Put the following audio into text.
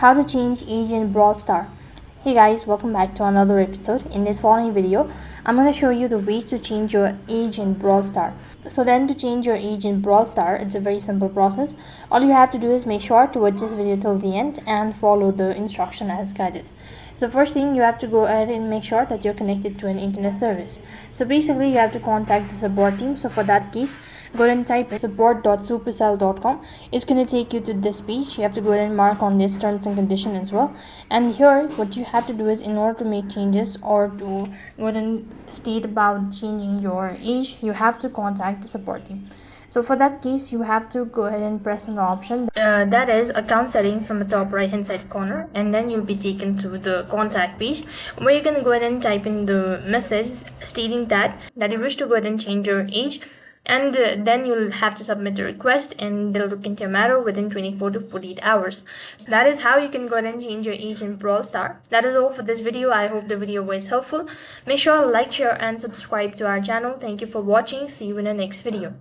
How to change age in Brawl Star. Hey guys, welcome back to another episode. In this following video, I'm going to show you the way to change your age in Brawl Star. So then to change your age in Brawl Star, it's a very simple process. All you have to do is make sure to watch this video till the end and follow the instruction as guided. So first thing, you have to go ahead and make sure that you're connected to an internet service. So basically you have to contact the support team. So for that case, go ahead and type in support.supercell.com. It's going to take you to this page. You have to go ahead and mark on this terms and condition as well. And here what you have to do is, in order to make changes or to go ahead and state about changing your age, you have to contact the support team. So for that case, you have to go ahead and press on the option that is account setting from the top right hand side corner, and then you'll be taken to the contact page where you can go ahead and type in the message stating that you wish to go ahead and change your age, and then you'll have to submit the request and they'll look into your matter within 24 to 48 hours. That is how you can go ahead and change your age in Brawl Star. That is all for this video. I hope the video was helpful. Make sure to like, share and subscribe to our channel. Thank you for watching. See you in the next video.